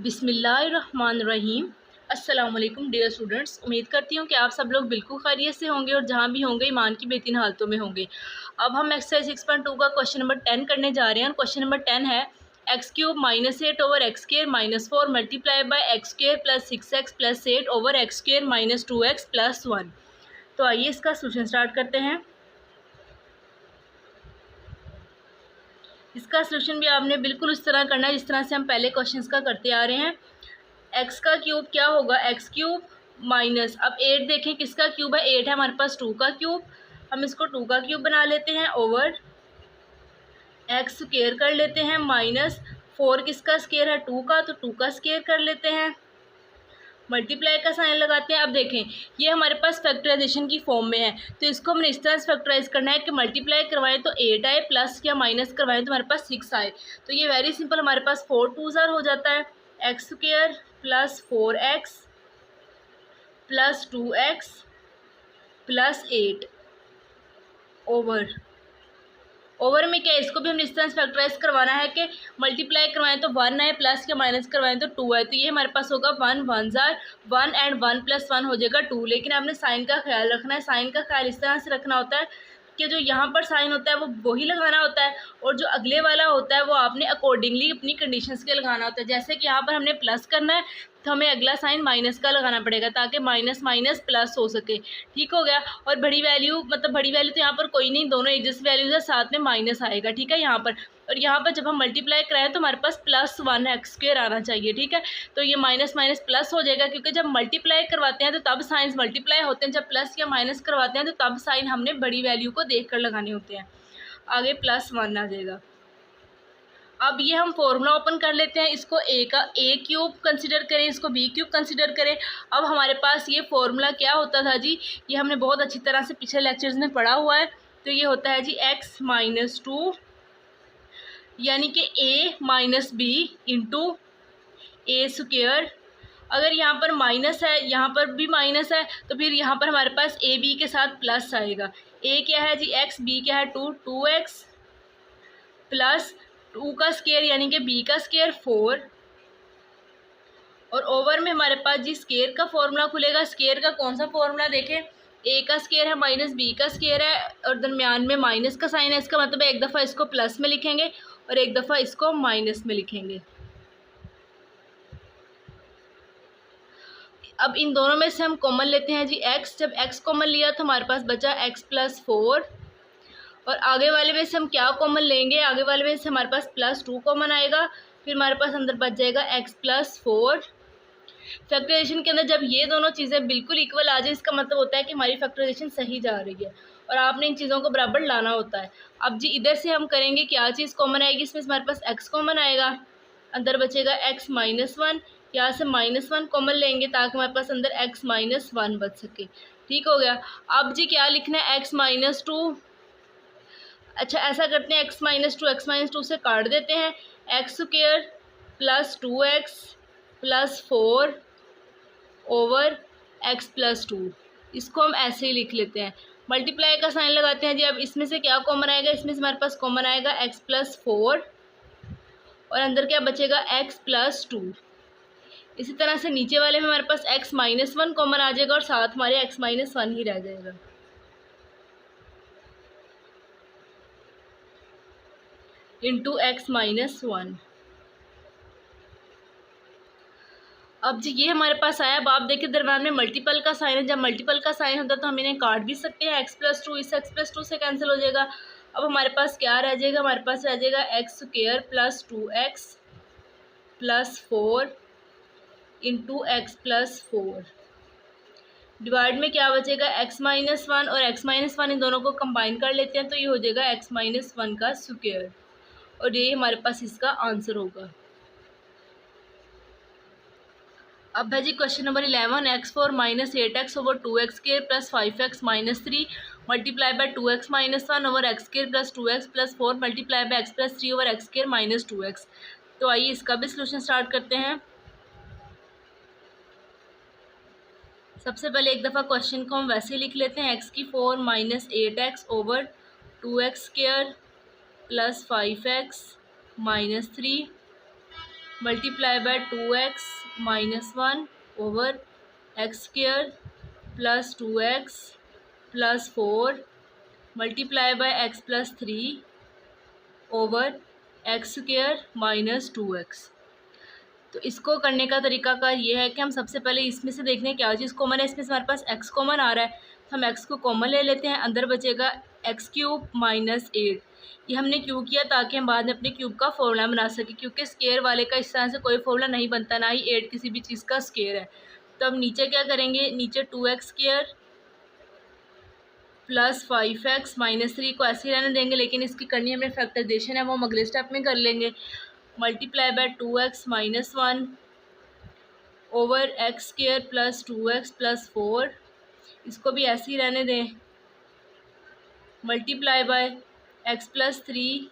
बिस्मिल्लाहिर्रहमानिर्रहीम। अस्सलाम वालेकुम डियर स्टूडेंट्स, उम्मीद करती हूँ कि आप सब लोग बिल्कुल खैरियत से होंगे और जहाँ भी होंगे ईमान की बेहतरीन हालतों में होंगे। अब हम एक्सरसाइज 6.2 का क्वेश्चन नंबर 10 करने जा रहे हैं। क्वेश्चन नंबर 10 है x cube minus 8 over x square minus 4 multiply bye x square plus 6x plus 8 over x square minus 2x plus 1। तो आइए इसका सोल्यूशन स्टार्ट करते हैं। इसका सोल्यूशन भी आपने बिल्कुल उस तरह करना है जिस तरह से हम पहले क्वेश्चंस का करते आ रहे हैं। एक्स का क्यूब क्या होगा, एक्स क्यूब माइनस, अब 8 देखें किसका क्यूब है, 8 है हमारे पास 2 का क्यूब, हम इसको 2 का क्यूब बना लेते हैं ओवर एक्स स्क्वायर कर लेते हैं माइनस 4 किसका स्क्वायर है 2 का, तो 2 का स्क्वायर कर लेते हैं, मल्टीप्लाई का साइन लगाते हैं। अब देखें ये हमारे पास फैक्टराइजेशन की फॉर्म में है, तो इसको हमने इस तरह से फैक्टराइज करना है कि मल्टीप्लाई करवाएं तो 8 आए, प्लस या माइनस करवाएं तो हमारे पास 6 आए। तो ये वेरी सिंपल, हमारे पास 4 2 हो जाता है, x square plus 4x plus 2x plus 8 over में क्या है, इसको भी हमने इस तरह से फैक्टराइज करवाना है कि मल्टीप्लाई करवाएं तो 1 आए, प्लस या माइनस करवाएं तो 2 आए। तो ये हमारे पास होगा 1 1 जार 1 एंड 1 प्लस 1 हो जाएगा 2। लेकिन आपने साइन का ख्याल रखना है, साइन का ख्याल इस तरह से रखना होता है कि जो यहाँ पर साइन होता है वो वही लगाना होता है और जो अगले वाला होता है वो आपने अकॉर्डिंगली अपनी कंडीशंस के लगाना होता है। जैसे कि यहाँ पर हमने प्लस करना है तो हमें अगला साइन माइनस का लगाना पड़ेगा ताकि माइनस माइनस प्लस हो सके। ठीक हो गया। और बड़ी वैल्यू मतलब बड़ी वैल्यू तो यहाँ पर कोई नहीं, दोनों एक जैसी वैल्यूज है, साथ में माइनस आएगा। ठीक है यहाँ पर, और यहाँ पर जब हम मल्टीप्लाई कराएं तो हमारे पास प्लस 1 एक्स स्क्वायर आना चाहिए। ठीक है, तो ये माइनस माइनस प्लस हो जाएगा क्योंकि जब मल्टीप्लाई करवाते हैं तो तब साइंस मल्टीप्लाई होते हैं, जब प्लस या माइनस करवाते हैं तो तब साइन हमने बड़ी वैल्यू को देख कर लगाने होते हैं। आगे प्लस 1 आ जाएगा। अब ये हम फॉर्मूला ओपन कर लेते हैं, इसको ए का ए क्यूब कंसिडर करें, इसको बी क्यूब कंसिडर करें। अब हमारे पास ये फॉर्मूला क्या होता था जी, ये हमने बहुत अच्छी तरह से पिछले लेक्चर्स में पढ़ा हुआ है। तो ये होता है जी एक्स माइनस 2 यानी कि ए माइनस बी इंटू ए स्क्वायर। अगर यहाँ पर माइनस है यहाँ पर भी माइनस है तो फिर यहाँ पर हमारे पास ए बी के साथ प्लस आएगा। ए क्या है जी एक्स, बी क्या है 2 2x प्लस 2 का स्क्वायर यानी कि b का स्क्वायर 4, और ओवर में हमारे पास जी स्क्वायर का फॉर्मूला खुलेगा। स्क्वायर का कौन सा फॉर्मूला देखें, a का स्क्वायर है माइनस b का स्क्वायर है और दरमियान में माइनस का साइन है, इसका मतलब एक दफ़ा इसको प्लस में लिखेंगे और एक दफ़ा इसको माइनस में लिखेंगे। अब इन दोनों में से हम कॉमन लेते हैं जी x, जब x कॉमन लिया तो हमारे पास बचा x प्लस 4, और आगे वाले में से हम क्या कॉमन लेंगे, आगे वाले में से हमारे पास प्लस 2 कॉमन आएगा, फिर हमारे पास अंदर बच जाएगा x प्लस 4। फैक्टराइजेशन के अंदर जब ये दोनों चीज़ें बिल्कुल इक्वल आ जाए इसका मतलब होता है कि हमारी फैक्टराइजेशन सही जा रही है और आपने इन चीज़ों को बराबर लाना होता है। अब जी इधर से हम करेंगे क्या चीज़ कॉमन आएगी, इसमें हमारे पास x कॉमन आएगा, अंदर बचेगा x माइनस 1, यहाँ से माइनस 1 कॉमन लेंगे ताकि हमारे पास अंदर x माइनस 1 बच सके। ठीक हो गया। अब जी क्या लिखना है, x माइनस 2, अच्छा ऐसा करते हैं x माइनस 2 से काट देते हैं, x square plus 2x plus 4 over x plus 2, इसको हम ऐसे ही लिख लेते हैं। मल्टीप्लाई का साइन लगाते हैं जी। अब इसमें से क्या कॉमन आएगा, इसमें से हमारे पास कॉमन आएगा x प्लस 4 और अंदर क्या बचेगा x प्लस 2। इसी तरह से नीचे वाले में हमारे पास x माइनस 1 कॉमन आ जाएगा और साथ हमारे x माइनस 1 ही रह जाएगा। Into x minus 1। अब जी ये हमारे पास आया। अब आप देखिए दरम्यान में मल्टीपल का साइन है, जब मल्टीपल का साइन होता है तो हम इन्हें काट भी सकते हैं, एक्स प्लस 2 इस एक्स प्लस 2 से कैंसिल हो जाएगा। अब हमारे पास क्या रह जाएगा, हमारे पास रह जाएगा x square plus 2x plus 4 into x plus 4। Divide में क्या बचेगा, x माइनस 1 और x माइनस 1, इन दोनों को कंबाइन कर लेते हैं तो ये हो जाएगा x माइनस 1 का स्क्वायर, और ये हमारे पास इसका आंसर होगा। अब है जी question number 11, x4 minus 8x over 2x square plus 5x minus 3 multiply by 2x minus 1 over x square plus 2x plus 4 multiply by x plus 3 over x square minus 2x। तो आइए इसका भी solution start करते हैं। सबसे पहले एक दफ़ा क्वेश्चन को हम वैसे लिख लेते हैं, x4 minus 8x over 2x square plus 5x minus 3 multiply by 2x minus 1 over x square plus 2x plus 4 multiply by x plus 3 over x square minus 2x। तो इसको करने का तरीकाकार ये है कि हम सबसे पहले इसमें से देखने क्या चीज़ कॉमन है। इसमें से हमारे पास x कॉमन आ रहा है तो हम x को कॉमन ले लेते हैं। अंदर बचेगा x³ माइनस 8। ये हमने क्यों किया, ताकि हम बाद में अपने क्यूब का फॉर्मूला बना सकें, क्योंकि स्केयर वाले का इस तरह से कोई फॉर्मूला नहीं बनता, ना ही 8 किसी भी चीज़ का स्केयर है। तो अब नीचे क्या करेंगे, नीचे 2x² प्लस 5x माइनस 3 को ऐसे ही रहने देंगे, लेकिन इसकी करनी हमें फैक्टराइजेशन है, वो हम अगले स्टेप में कर लेंगे। Multiply by 2x minus 1 over x square plus 2x plus 4, इसको भी ऐसे ही रहने दें। Multiply by x plus 3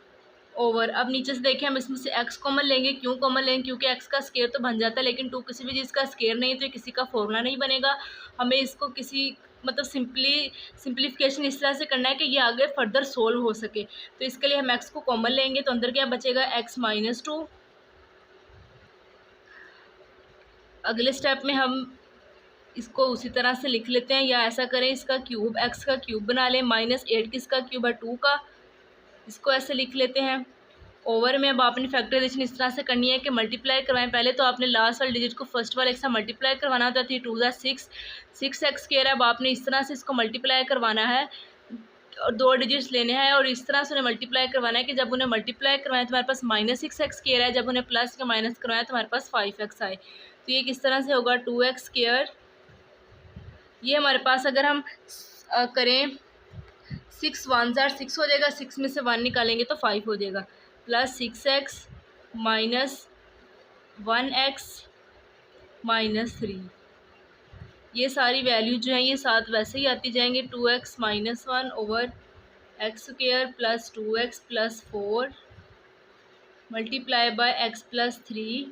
over, अब नीचे से देखें हम इसमें से x कॉमन लेंगे। क्यों कॉमन लेंगे, क्योंकि x का स्केयर तो बन जाता है, लेकिन 2 किसी भी चीज़ का स्केयर नहीं है तो किसी का फॉर्मूला नहीं बनेगा। हमें इसको किसी मतलब सिंप्लीफिकेशन इस तरह से करना है कि ये आगे फर्दर सोल्व हो सके। तो इसके लिए हम x को कॉमन लेंगे तो अंदर क्या बचेगा, x माइनस 2। अगले स्टेप में हम इसको उसी तरह से लिख लेते हैं, या ऐसा करें इसका क्यूब, x का क्यूब बना लें। माइनस 8 किसका क्यूब है, 2 का, इसको ऐसे लिख लेते हैं। ओवर में अब आपने फैक्टराइजेशन इस तरह से करनी है कि मल्टीप्लाई करवाएं। पहले तो आपने लास्ट वाले डिजिट को फर्स्ट वाले के साथ मल्टीप्लाई करवाना होता है। 2 × 6 6x स्क्वायर है। अब आपने इस तरह से इसको मल्टीप्लाई करवाना है और 2 डिजिट्स लेने हैं और इस तरह से उन्हें मल्टीप्लाई करवाना है कि जब उन्हें मल्टीप्लाई करवाएं तो हमारे पास माइनस 6x स्क्वायर है, जब उन्हें प्लस या माइनस करवाएं तो हमारे पास 5x आए। तो ये किस तरह से होगा, 2x स्क्वायर, ये हमारे पास अगर हम करें 6 1 ज़ार 6 हो जाएगा, 6 में से 1 निकालेंगे तो 5 हो जाएगा, plus 6x minus 1x minus 3। ये सारी वैल्यू जो है ये साथ वैसे ही आती जाएंगे। 2x minus 1 over x square plus 2x plus 4 multiply by x plus 3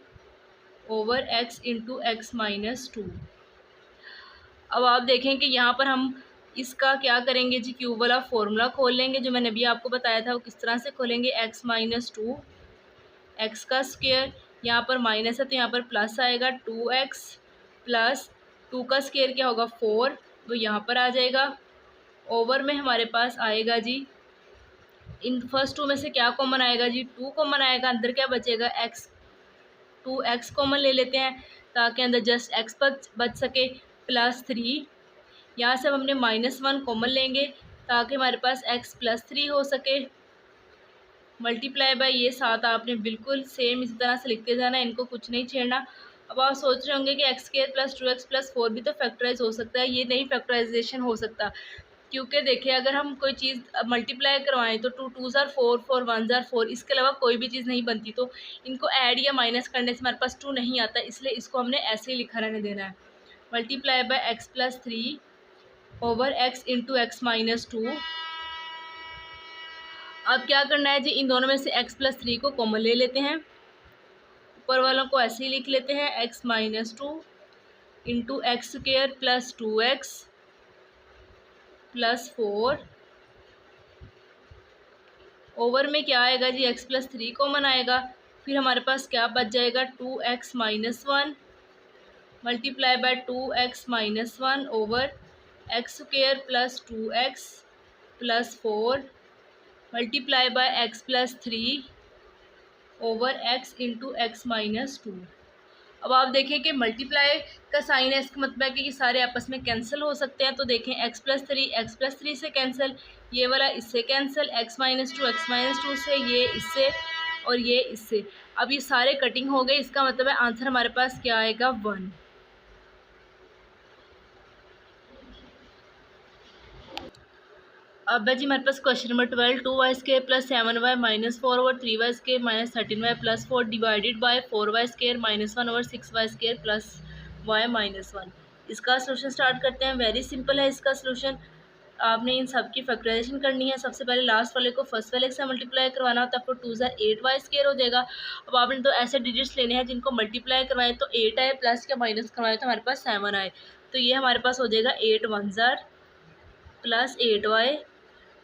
over x into x minus 2। अब आप देखें कि यहाँ पर हम इसका क्या करेंगे जी, क्यूब वाला फॉर्मूला खोल लेंगे जो मैंने अभी आपको बताया था। वो किस तरह से खोलेंगे, x माइनस 2 एक्स का स्क्वायर, यहाँ पर माइनस है तो यहाँ पर प्लस आएगा, 2x प्लस 2 का स्क्वायर क्या होगा 4, वो यहाँ पर आ जाएगा। ओवर में हमारे पास आएगा जी, इन फर्स्ट 2 में से क्या कॉमन आएगा जी, 2 कॉमन आएगा। अंदर क्या बचेगा, x 2x कॉमन ले लेते हैं ताकि अंदर जस्ट x बच सके, प्लस 3। यहाँ से अब हमने -1 कॉमन लेंगे ताकि हमारे पास x प्लस 3 हो सके। मल्टीप्लाई बाय ये 7 आपने बिल्कुल सेम इसी तरह से लिखते जाना है, इनको कुछ नहीं छेड़ना। अब आप सोच रहे होंगे कि x² प्लस 2x प्लस 4 भी तो फैक्टराइज हो सकता है। ये नहीं फैक्टराइजेशन हो सकता, क्योंकि देखिए अगर हम कोई चीज़ मल्टीप्लाई करवाएं तो 2 2 ज़ार 4 4 1 ज़ार 4, इसके अलावा कोई भी चीज़ नहीं बनती। तो इनको ऐड या माइनस करने से हमारे पास 2 नहीं आता, इसलिए इसको हमने ऐसे ही लिखा रहने देना है। Multiply by x plus 3 over x into x minus 2। अब क्या करना है जी, इन दोनों में से x प्लस 3 को कॉमन ले लेते हैं, ऊपर वालों को ऐसे ही लिख लेते हैं, x minus 2 into x square plus 2x plus 4। Over में क्या आएगा जी, x प्लस 3 कॉमन आएगा, फिर हमारे पास क्या बच जाएगा, 2x minus 1 multiply by 2x minus 1 over x square plus 2x plus 4 multiply by x plus 3 over x into x minus 2। अब आप देखें कि मल्टीप्लाई का साइन है, इसका मतलब है कि ये सारे आपस में कैंसिल हो सकते हैं। तो देखें x प्लस 3 से कैंसिल, ये वाला इससे कैंसिल, x माइनस 2 से, ये इससे और ये इससे। अब ये सारे कटिंग हो गए, इसका मतलब है आंसर हमारे पास क्या आएगा, 1। अब जी हमारे पास question number 12, 2y² plus 7y minus 4 over 3y² minus 13y plus 4 divided by 4y² minus 1 over 6y² plus y minus 1। इसका सोल्यूशन स्टार्ट करते हैं। वेरी सिंपल है इसका सोल्यूशन। आपने इन सब की फैक्टराइजेशन करनी है। सबसे पहले लास्ट वाले को फर्स्ट वाले के साथ मल्टीप्लाई करवाना होता है, आपको 2 ज़ार 8y² हो जाएगा। अब आपने तो ऐसे डिजिट्स लेने हैं जिनको मल्टीप्लाई करवाएं तो 8 आए, प्लस या माइनस करवाएं तो हमारे पास 7 आए। तो ये हमारे पास हो जाएगा 8 1 ज़ार प्लस 8y,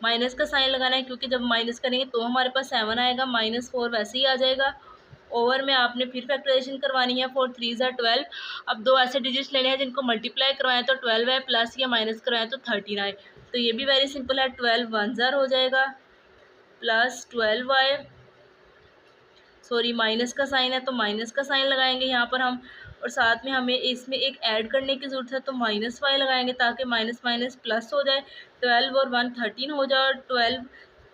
माइनस का साइन लगाना है क्योंकि जब माइनस करेंगे तो हमारे पास 7 आएगा, -4 वैसे ही आ जाएगा। ओवर में आपने फिर फैक्टराइजेशन करवानी है। 4 3 ज़ा 12। अब दो ऐसे डिजिट्स लेने हैं जिनको मल्टीप्लाई करवाएं तो 12 है, प्लस या माइनस करवाएं तो 13 आए। तो ये भी वेरी सिंपल है, 12 1 ज़ार हो जाएगा प्लस 12 आए, सॉरी माइनस का साइन है तो माइनस का साइन लगाएंगे यहाँ पर हम, और साथ में हमें इसमें एक ऐड करने की ज़रूरत है तो माइनस वाई लगाएंगे ताकि माइनस माइनस प्लस हो जाए। 12 और 1 13 हो जाए,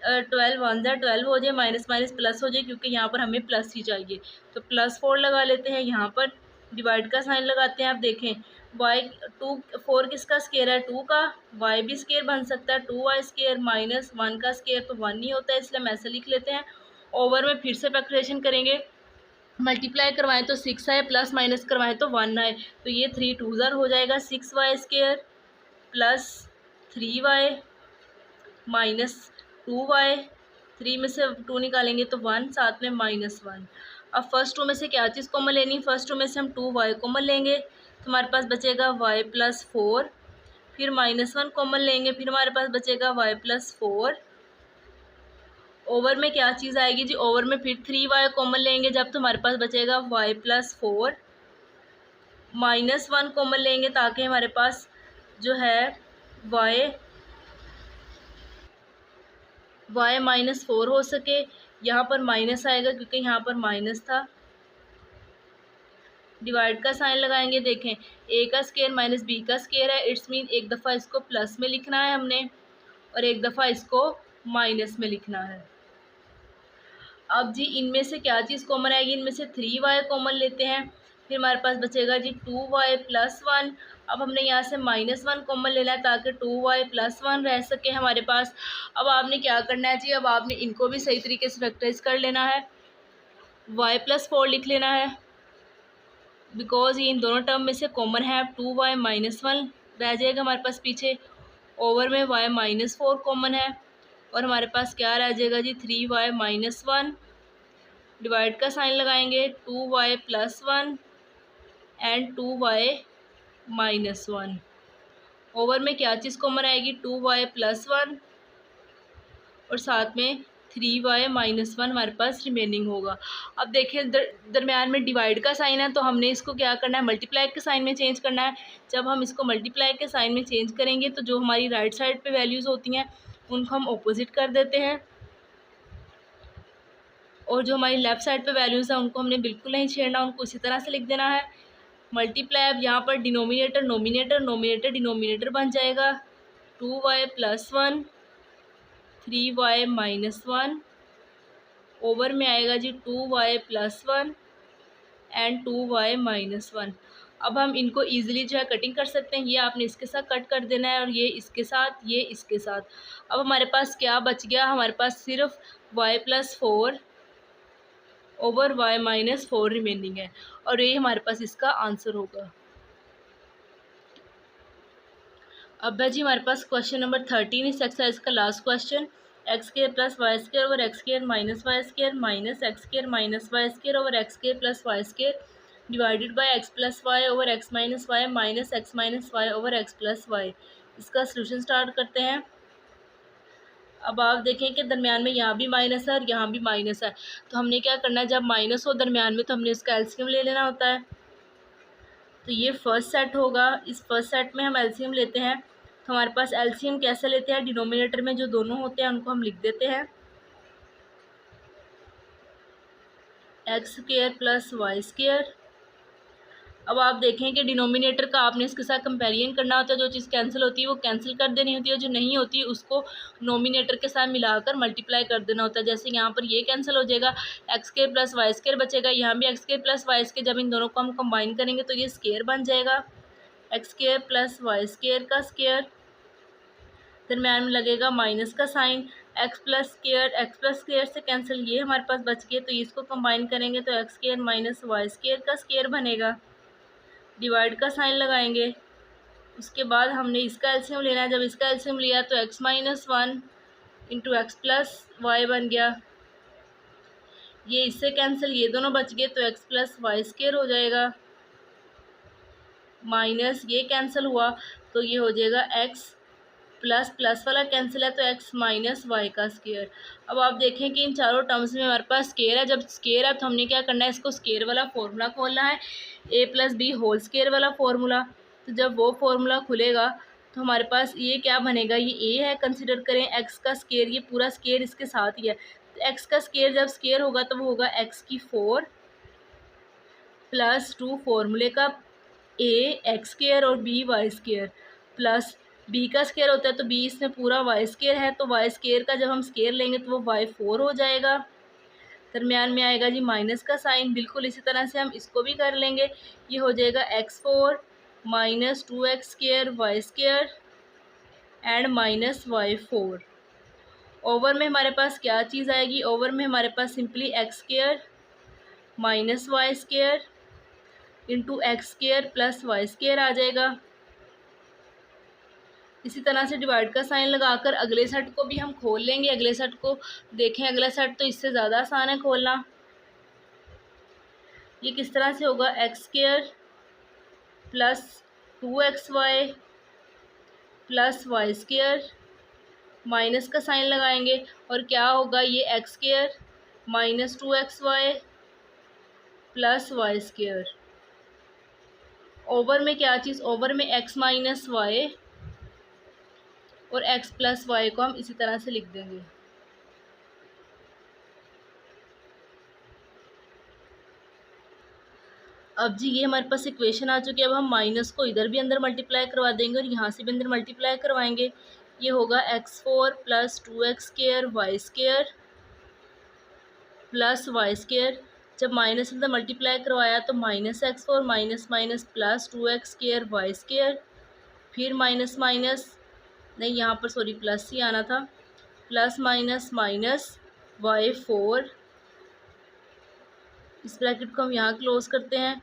और 12 1 ज़ा 12 हो जाए, माइनस माइनस प्लस हो जाए क्योंकि यहाँ पर हमें प्लस ही चाहिए। तो +4 लगा लेते हैं यहाँ पर, डिवाइड का साइन लगाते हैं। आप देखें वाई 4 किसका स्केयर है, 2 का, वाई भी स्केयर बन सकता है, 2y स्केयर माइनस 1 का स्केयर तो 1 ही होता है, इसलिए हम ऐसे लिख लेते हैं। ओवर में फिर से फैक्टराइजेशन करेंगे, मल्टीप्लाई करवाएं तो 6 आए, प्लस माइनस करवाएं तो 1 आए। तो ये 3 2 ज़ार हो जाएगा 6y square plus 3y minus 2y, 3 में से 2 निकालेंगे तो 1, साथ में -1। अब फर्स्ट 2 में से क्या चीज़ कॉमन लेनी है, फर्स्ट 2 में से हम 2y कॉमन लेंगे तो हमारे पास बचेगा y + 4, फिर -1 कॉमन लेंगे, फिर हमारे पास बचेगा y + 4। ओवर में क्या चीज़ आएगी जी, ओवर में फिर 3y कॉमन लेंगे जब, तो हमारे पास बचेगा y + 4, -1 कॉमन लेंगे ताकि हमारे पास जो है y -4 हो सके। यहाँ पर माइनस आएगा क्योंकि यहाँ पर माइनस था, डिवाइड का साइन लगाएंगे। देखें a का स्केयर माइनस b का स्केयर है, इट्स मीन एक दफ़ा इसको प्लस में लिखना है हमने और एक दफ़ा इसको माइनस में लिखना है। अब जी इनमें से क्या चीज़ कॉमन आएगी, इनमें से 3y कॉमन लेते हैं, फिर हमारे पास बचेगा जी 2y + 1। अब हमने यहाँ से -1 कॉमन लेना है ताकि 2y + 1 रह सके हमारे पास। अब आपने क्या करना है जी, अब आपने इनको भी सही तरीके से फैक्टराइज कर लेना है, y + 4 लिख लेना है बिकॉज ये इन दोनों टर्म में से कॉमन है। 2y -1 रह जाएगा हमारे पास पीछे, ओवर में y -4 कॉमन है और हमारे पास क्या रह जाएगा जी 3y - 1, डिवाइड का साइन लगाएंगे, 2y + 1 एंड 2y - 1। ओवर में क्या चीज़ कॉमन आएगी, 2y + 1 और साथ में 3y - 1 हमारे पास रिमेनिंग होगा। अब देखें दरम्यान में डिवाइड का साइन है तो हमने इसको क्या करना है, मल्टीप्लाई के साइन में चेंज करना है। जब हम इसको मल्टीप्लाई के साइन में चेंज करेंगे तो जो हमारी राइट साइड पे वैल्यूज़ होती हैं उनको हम ऑपोजिट कर देते हैं और जो हमारी लेफ़्ट साइड पे वैल्यूज़ हैं उनको हमने बिल्कुल नहीं छेड़ना, उनको इसी तरह से लिख देना है। मल्टीप्लाई, अब यहाँ पर डिनोमिनेटर नोमिनेटर, नोमिनेटर डिनोमिनेटर बन जाएगा, 2y + 1 3y - 1, ओवर में आएगा जी 2y + 1 एंड 2y - 1। अब हम इनको ईजिली जो है कटिंग कर सकते हैं, ये आपने इसके साथ कट कर देना है और ये इसके साथ, ये इसके साथ। अब हमारे पास क्या बच गया, हमारे पास सिर्फ y + 4 ओवर y - 4 रिमेनिंग है और ये हमारे पास इसका आंसर होगा। अब है जी हमारे पास क्वेश्चन नंबर 13 इस एक्सरसाइज का last question. x² + y² over x² - y² minus x² - y² over x² + y² divided by x + y over x - y minus x - y over x + y। इसका सलूशन स्टार्ट करते हैं। अब आप देखें कि दरमियान में यहाँ भी माइनस है और यहाँ भी माइनस है, तो हमने क्या करना है, जब माइनस हो दरमियान में तो हमने इसका एलसीएम ले लेना होता है। तो ये फर्स्ट सेट होगा, इस फर्स्ट सेट में हम एलसीएम लेते हैं। तो हमारे पास एलसीएम कैसे लेते हैं, डिनोमिनेटर में जो दोनों होते हैं उनको हम लिख देते हैं x² + y²। अब आप देखें कि डिनोमिनेटर का आपने इसके साथ कंपेरिजन करना होता है, जो चीज़ कैंसिल होती है वो कैंसिल कर देनी होती है, जो नहीं होती है उसको नोमिनेटर के साथ मिलाकर मल्टीप्लाई कर देना होता है। जैसे यहाँ पर ये कैंसिल हो जाएगा, x² + y² बचेगा, यहाँ भी x² + y², जब इन दोनों को हम कंबाइन करेंगे तो ये स्केयर बन जाएगा, x² + y² का स्केयर, दरम्यान में लगेगा माइनस का साइन, x + स्केयर से कैंसिल, ये हमारे पास बच गए, तो इसको कंबाइन करेंगे तो x² - y² का स्केयर बनेगा, डिवाइड का साइन लगाएंगे। उसके बाद हमने इसका एलसीएम लेना है, जब इसका एलसीएम लिया तो x - 1 इंटू x + y बन गया, ये इससे कैंसिल, ये दोनों बच गए तो x + y² हो जाएगा, माइनस ये कैंसिल हुआ तो ये हो जाएगा x प्लस प्लस वाला कैंसिल है तो एक्स माइनस वाई का स्केयर। अब आप देखें कि इन चारों टर्म्स में हमारे पास स्केयर है। जब स्केयर है तो हमने क्या करना है, इसको स्केयर वाला फॉर्मूला खोलना है, ए प्लस बी होल स्केयर वाला फॉर्मूला। तो जब वो फॉर्मूला खुलेगा तो हमारे पास ये क्या बनेगा, ये ए है, कंसिडर करें एक्स का स्केयर, ये पूरा स्केयर इसके साथ ही है। तो एक्स का स्केयर जब स्केयर होगा तो वो होगा एक्स की 4 प्लस 2 फॉर्मूले का ए एक्स स्केयर और b y square, plus b का स्केयर होता है तो बी इसमें पूरा वाई स्केयर है, तो वाई स्केयर का जब हम स्केयर लेंगे तो वो वाई 4 हो जाएगा। दरमियान में आएगा जी माइनस का साइन। बिल्कुल इसी तरह से हम इसको भी कर लेंगे। ये हो जाएगा x4 minus 2x square y square and minus y4। Over में हमारे पास क्या चीज़ आएगी, ओवर में हमारे पास simply x square minus y square into x square plus y square आ जाएगा। इसी तरह से डिवाइड का साइन लगाकर अगले सेट को भी हम खोल लेंगे। अगले सेट को देखें, अगला सेट तो इससे ज़्यादा आसान है खोलना। ये किस तरह से होगा, x square plus 2xy plus y square, minus का साइन लगाएंगे और क्या होगा, ये x square minus 2xy plus y square. Over में क्या चीज़, ओवर में x माइनस वाई और x प्लस वाई को हम इसी तरह से लिख देंगे। अब जी ये हमारे पास इक्वेशन आ चुकी है। अब हम माइनस को इधर भी अंदर मल्टीप्लाई करवा देंगे और यहाँ से भी अंदर मल्टीप्लाई करवाएंगे। ये होगा x4 plus 2x square y square plus y square. जब माइनस अंदर मल्टीप्लाई करवाया तो minus x4 minus minus plus 2x square y square, फिर माइनस माइनस नहीं, यहाँ पर सॉरी प्लस ही आना था, प्लस माइनस माइनस y4। इस ब्रैकेट को हम यहाँ क्लोज करते हैं।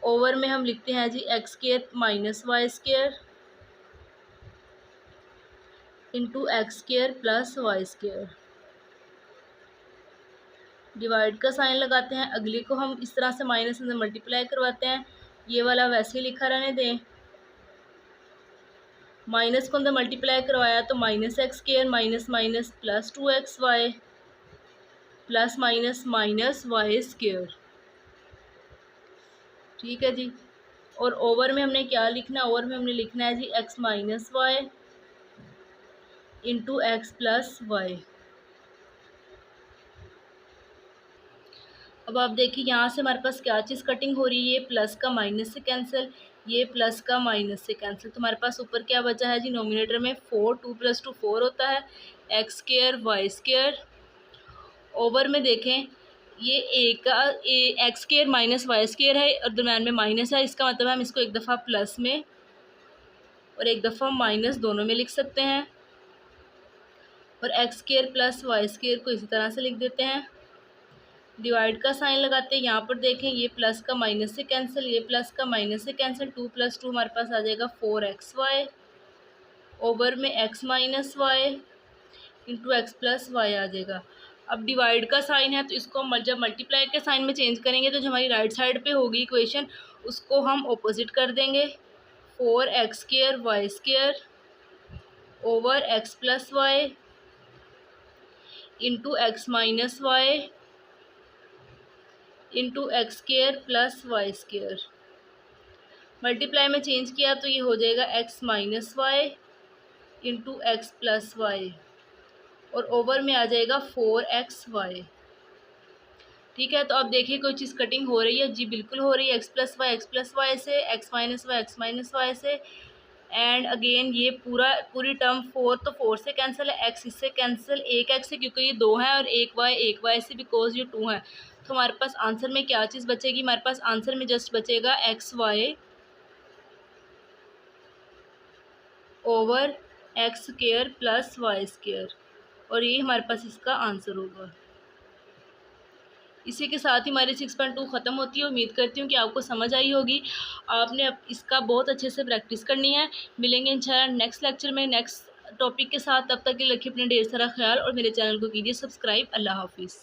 ओवर में हम लिखते हैं जी x square minus y square into x square plus y square. Divide का साइन लगाते हैं, अगली को हम इस तरह से माइनस में मल्टीप्लाई करवाते हैं। ये वाला वैसे ही लिखा रहने दें। माइनस को अंदर मल्टीप्लाई करवाया तो minus x square minus minus plus 2xy plus minus minus y square. ठीक है जी। और ओवर में हमने क्या लिखना है, ओवर में हमने लिखना है जी x minus y into x plus y. अब आप देखिए यहाँ से हमारे पास क्या चीज़ कटिंग हो रही है, ये प्लस का माइनस से कैंसिल, ये प्लस का माइनस से कैंसिल। तो हमारे पास ऊपर क्या बचा है जी, नोमिनेटर में 4, 2 + 2 4 होता है, x square y square. Over में देखें ये ए का x square minus y square है और दरम्यान में माइनस है, इसका मतलब हम इसको एक दफ़ा प्लस में और एक दफ़ा माइनस दोनों में लिख सकते हैं। और x square plus y square को इसी तरह से लिख देते हैं। डिवाइड का साइन लगाते हैं, यहाँ पर देखें ये प्लस का माइनस से कैंसिल, ये प्लस का माइनस से कैंसिल, 2 + 2 हमारे पास आ जाएगा 4xy। ओवर में x minus y into x plus y आ जाएगा। अब डिवाइड का साइन है तो इसको हम जब मल्टीप्लाई के साइन में चेंज करेंगे तो जो हमारी राइट साइड पे होगी इक्वेशन उसको हम ऑपोजिट कर देंगे। 4x square y square over x plus y into x minus y into x square plus y square. Multiply में चेंज किया तो ये हो जाएगा x minus y into x plus y और ओवर में आ जाएगा 4xy। ठीक है, तो अब देखिए कोई चीज़ कटिंग हो रही है जी, बिल्कुल हो रही है, एक्स प्लस वाई से, एक्स माइनस वाई से एंड अगेन ये पूरी टर्म 4 तो 4 से कैंसिल है, एक्स इससे कैंसिल, एक एक्स से क्योंकि ये 2 है और एक वाई से बिकॉज ये 2 है। तो हमारे पास आंसर में क्या चीज़ बचेगी, हमारे पास आंसर में जस्ट बचेगा x y over x square plus y square और ये हमारे पास इसका आंसर होगा। इसी के साथ ही हमारी 6.2 ख़त्म होती है। उम्मीद करती हूँ कि आपको समझ आई होगी। आपने अब इसका बहुत अच्छे से प्रैक्टिस करनी है। मिलेंगे इंशाल्लाह नेक्स्ट लेक्चर में नेक्स्ट टॉपिक के साथ। तब तक के लिए रखिए अपने ढेर सारा ख्याल और मेरे चैनल को कीजिए सब्सक्राइब। अल्लाह हाफिज़।